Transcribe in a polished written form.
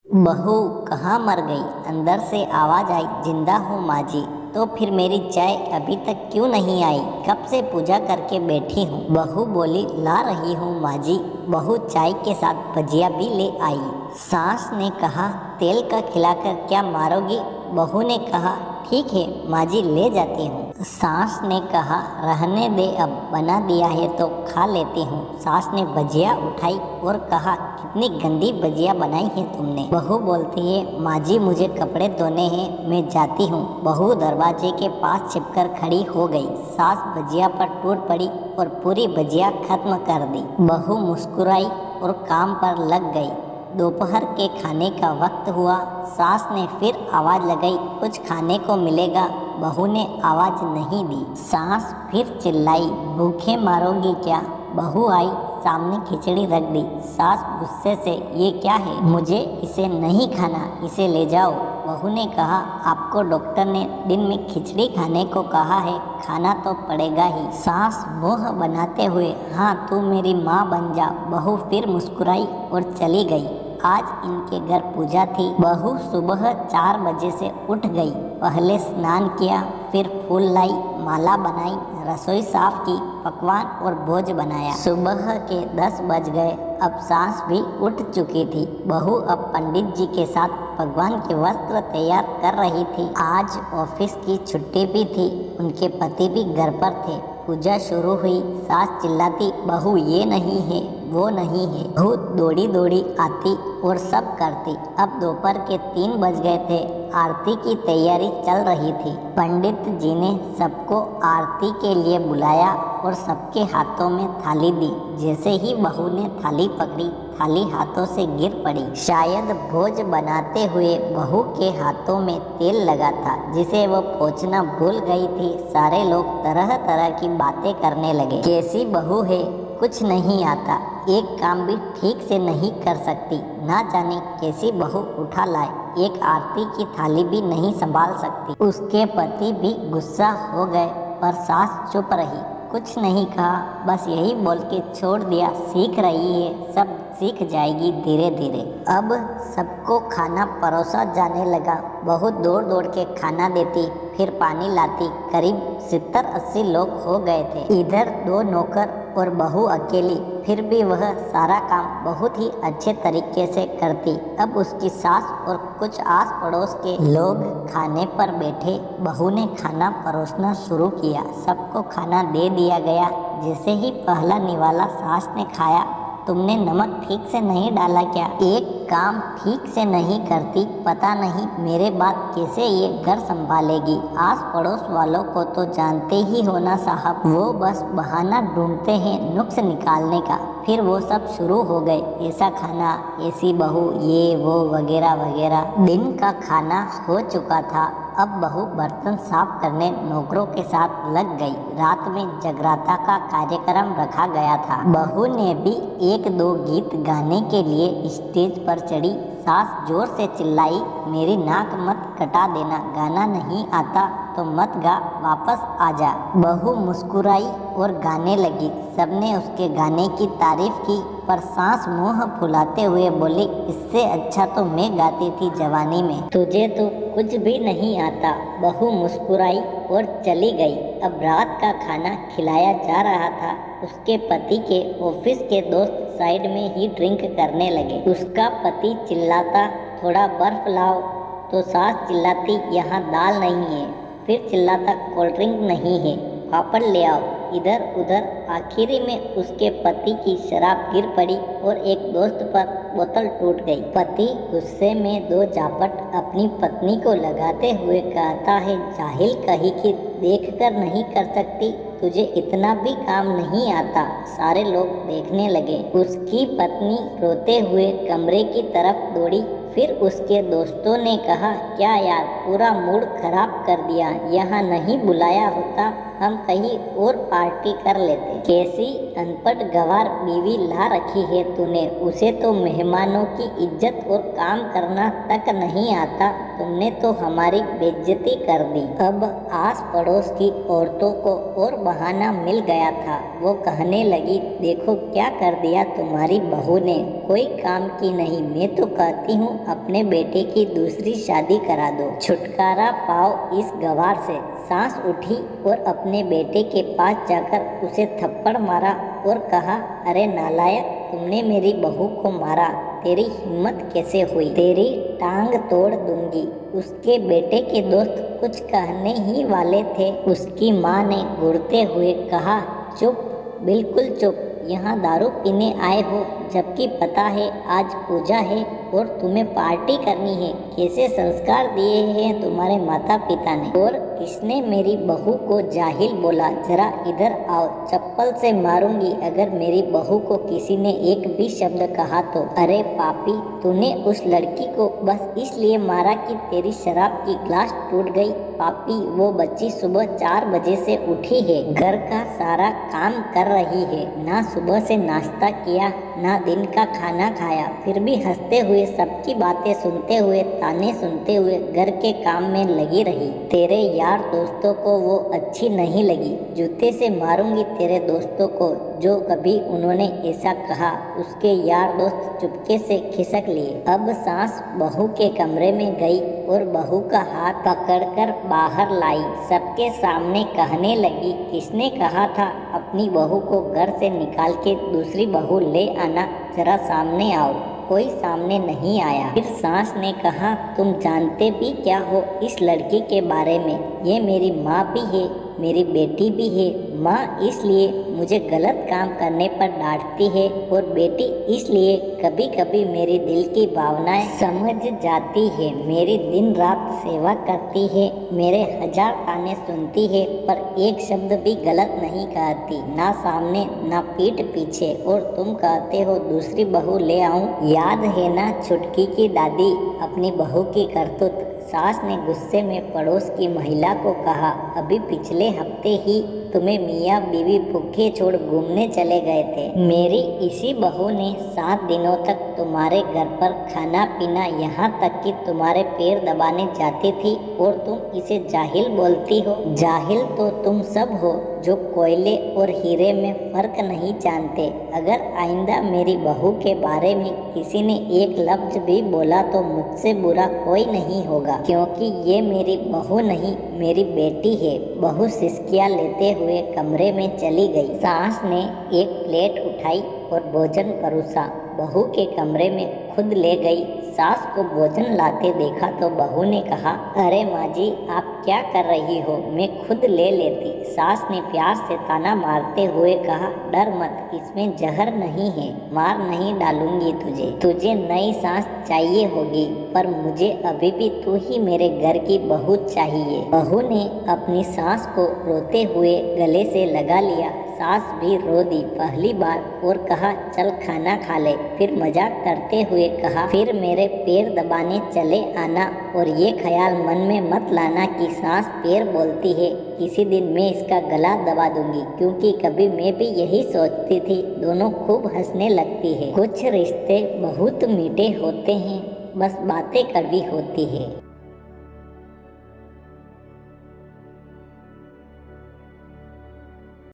बहू कहाँ मर गई? अंदर से आवाज आई, जिंदा हूँ माँ जी। तो फिर मेरी चाय अभी तक क्यों नहीं आई? कब से पूजा करके बैठी हूँ। बहू बोली, ला रही हूँ माँ जी। बहू चाय के साथ भजिया भी ले आई। सास ने कहा, तेल का खिलाकर क्या मारोगी? बहू ने कहा, ठीक है माँ जी, ले जाती हूँ। सास ने कहा, रहने दे, अब बना दिया है तो खा लेती हूँ। सास ने भजिया उठाई और कहा, कितनी गंदी भजिया बनाई है तुमने। बहू बोलती है, माँ जी मुझे कपड़े धोने हैं, मैं जाती हूँ। बहू दरवाजे के पास छिपकर खड़ी हो गई। सास भजिया पर टूट पड़ी और पूरी भजिया खत्म कर दी। बहू मुस्कुराई और काम पर लग गई। दोपहर के खाने का वक्त हुआ। सास ने फिर आवाज लगाई, कुछ खाने को मिलेगा? बहू ने आवाज नहीं दी। सास फिर चिल्लाई, भूखे मारोगी क्या? बहू आई, सामने खिचड़ी रख दी। सास गुस्से से, ये क्या है? मुझे इसे नहीं खाना, इसे ले जाओ। बहू ने कहा, आपको डॉक्टर ने दिन में खिचड़ी खाने को कहा है, खाना तो पड़ेगा ही। सास मुंह बनाते हुए, हाँ तू मेरी माँ बन जा। बहू फिर मुस्कुराई और चली गई। आज इनके घर पूजा थी। बहू सुबह 4 बजे से उठ गई। पहले स्नान किया, फिर फूल लाई, माला बनाई, रसोई साफ की, पकवान और भोज बनाया। सुबह के 10 बज गए। अब सास भी उठ चुकी थी। बहू अब पंडित जी के साथ भगवान के वस्त्र तैयार कर रही थी। आज ऑफिस की छुट्टी भी थी। उनके पति भी घर पर थे। पूजा शुरू हुई। सास चिल्लाती, बहू ये नहीं है, वो नहीं है। बहू दौड़ी दौड़ी आती और सब करती। अब दोपहर के 3 बज गए थे। आरती की तैयारी चल रही थी। पंडित जी ने सबको आरती के लिए बुलाया और सबके हाथों में थाली दी। जैसे ही बहू ने थाली पकड़ी, थाली हाथों से गिर पड़ी। शायद भोज बनाते हुए बहू के हाथों में तेल लगा था, जिसे वो पोंछना भूल गई थी। सारे लोग तरह तरह की बातें करने लगे। कैसी बहू है, कुछ नहीं आता, एक काम भी ठीक से नहीं कर सकती, ना जाने कैसी बहू उठा लाए, एक आरती की थाली भी नहीं संभाल सकती। उसके पति भी गुस्सा हो गए, पर सास चुप रही, कुछ नहीं कहा, बस यही बोल के छोड़ दिया, सीख रही है, सब सीख जाएगी धीरे धीरे। अब सबको खाना परोसा जाने लगा। बहुत दौड़ दौड़ के खाना देती, फिर पानी लाती। करीब 70-80 लोग हो गए थे। इधर 2 नौकर और बहू अकेली, फिर भी वह सारा काम बहुत ही अच्छे तरीके से करती। अब उसकी सास और कुछ आस पड़ोस के लोग खाने पर बैठे। बहू ने खाना परोसना शुरू किया। सबको खाना दे दिया गया। जैसे ही पहला निवाला सास ने खाया, तुमने नमक ठीक से नहीं डाला क्या? एक काम ठीक से नहीं करती, पता नहीं मेरे बाद कैसे ये घर संभालेगी। आस पड़ोस वालों को तो जानते ही हो ना साहब, वो बस बहाना ढूंढते हैं नुक्स निकालने का। फिर वो सब शुरू हो गए, ऐसा खाना, ऐसी बहू, ये वो वगैरह वगैरह। दिन का खाना हो चुका था। अब बहू बर्तन साफ करने नौकरों के साथ लग गई। रात में जगराता का कार्यक्रम रखा गया था। बहू ने भी 1-2 गीत गाने के लिए स्टेज पर चढ़ी। सास जोर से चिल्लाई, मेरी नाक मत कटा देना, गाना नहीं आता तो मत गा, वापस आ जा। बहू मुस्कुराई और गाने लगी। सबने उसके गाने की तारीफ की, पर सास मुंह फुलाते हुए बोली, इससे अच्छा तो मैं गाती थी जवानी में, तुझे तो कुछ भी नहीं आता। बहू मुस्कुराई और चली गई। अब रात का खाना खिलाया जा रहा था। उसके पति के ऑफिस के दोस्त साइड में ही ड्रिंक करने लगे। उसका पति चिल्लाता, थोड़ा बर्फ लाओ, तो सास चिल्लाती, यहाँ दाल नहीं है। फिर चिल्लाता, कोल्ड ड्रिंक नहीं है, पापड़ ले आओ। इधर उधर आखिरी में उसके पति की शराब गिर पड़ी और एक दोस्त पर बोतल टूट गई। पति गुस्से में 2 झापट अपनी पत्नी को लगाते हुए कहता है, जाहिल कहीं की देखकर नहीं कर सकती, तुझे इतना भी काम नहीं आता। सारे लोग देखने लगे। उसकी पत्नी रोते हुए कमरे की तरफ दौड़ी। फिर उसके दोस्तों ने कहा, क्या यार, पूरा मूड खराब कर दिया, यहाँ नहीं बुलाया होता, हम कहीं और पार्टी कर लेते। कैसी अनपढ़ गंवार बीवी ला रखी है तूने, उसे तो मेहमानों की इज्जत और काम करना तक नहीं आता। तुमने तो हमारी बेइज्जती कर दी। अब आस पड़ोस की औरतों को और बहाना मिल गया था। वो कहने लगी, देखो क्या कर दिया तुम्हारी बहू ने, कोई काम की नहीं। मैं तो कहती हूँ अपने बेटे की दूसरी शादी करा दो, छुटकारा पाओ इस गंवार से। सास उठी और अपने बेटे के पास जाकर उसे थप्पड़ मारा और कहा, अरे नालायक, तुमने मेरी बहू को मारा, तेरी हिम्मत कैसे हुई, तेरी टांग तोड़ दूंगी। उसके बेटे के दोस्त कुछ कहने ही वाले थे, उसकी माँ ने घूरते हुए कहा, चुप, बिल्कुल चुप, यहाँ दारू पीने आए हो, जबकि पता है आज पूजा है और तुम्हें पार्टी करनी है। कैसे संस्कार दिए हैं तुम्हारे माता पिता ने। और किसने मेरी बहू को जाहिल बोला, जरा इधर आओ, चप्पल से मारूंगी अगर मेरी बहू को किसी ने एक भी शब्द कहा तो। अरे पापी, तूने उस लड़की को बस इसलिए मारा कि तेरी शराब की ग्लास टूट गई। पापी, वो बच्ची सुबह 4 बजे से उठी है, घर का सारा काम कर रही है, ना सुबह से नाश्ता किया ना दिन का खाना खाया, फिर भी हंसते हुए सबकी बातें सुनते हुए ताने सुनते हुए घर के काम में लगी रही। तेरे यार दोस्तों को वो अच्छी नहीं लगी, जूते से मारूंगी तेरे दोस्तों को जो कभी उन्होंने ऐसा कहा। उसके यार दोस्त चुपके से खिसक लिए। अब सास बहू के कमरे में गई और बहू का हाथ पकड़कर बाहर लाई। सबके सामने कहने लगी, किसने कहा था अपनी बहू को घर से निकाल के दूसरी बहू ले आना, जरा सामने आओ। कोई सामने नहीं आया। फिर सास ने कहा, तुम जानते भी क्या हो इस लड़की के बारे में, ये मेरी माँ भी है, मेरी बेटी भी है। माँ इसलिए मुझे गलत काम करने पर डांटती है और बेटी इसलिए कभी कभी मेरी दिल की भावनाएं समझ जाती है। मेरी दिन रात सेवा करती है, मेरे 1000 ताने सुनती है, पर एक शब्द भी गलत नहीं कहती, ना सामने ना पीठ पीछे। और तुम कहते हो दूसरी बहू ले आऊं। याद है ना छुटकी की दादी, अपनी बहू की करतूत। सास ने गुस्से में पड़ोस की महिला को कहा, अभी पिछले हफ्ते ही तुम्हें मियाँ बीवी भूखे छोड़ घूमने चले गए थे। मेरी इसी बहू ने 7 दिनों तक तुम्हारे घर पर खाना पीना, यहाँ तक कि तुम्हारे पैर दबाने जाती थी और तुम इसे जाहिल बोलती हो। जाहिल तो तुम सब हो जो कोयले और हीरे में फर्क नहीं जानते। अगर आइंदा मेरी बहू के बारे में किसी ने एक लफ्ज भी बोला तो मुझसे बुरा कोई नहीं होगा, क्योंकि ये मेरी बहू नहीं मेरी बेटी है। बहू सिसकियाँ लेते हुए कमरे में चली गई। सास ने एक प्लेट उठाई और भोजन परोसा, बहू के कमरे में खुद ले गई। सास को भोजन लाते देखा तो बहू ने कहा, अरे माँ जी, आप क्या कर रही हो, मैं खुद ले लेती। सास ने प्यार से ताना मारते हुए कहा, डर मत, इसमें जहर नहीं है, मार नहीं डालूंगी तुझे। तुझे नई सास चाहिए होगी, पर मुझे अभी भी तू ही मेरे घर की बहू चाहिए। बहू ने अपनी सास को रोते हुए गले से लगा लिया। सास भी रो दी पहली बार और कहा, चल खाना खा ले। फिर मजाक करते हुए कहा, फिर मेरे पैर दबाने चले आना, और ये ख्याल मन में मत लाना कि सास पैर बोलती है, किसी दिन मैं इसका गला दबा दूंगी, क्योंकि कभी मैं भी यही सोचती थी। दोनों खूब हंसने लगती है। कुछ रिश्ते बहुत मीठे होते हैं, बस बातें कड़वी होती है।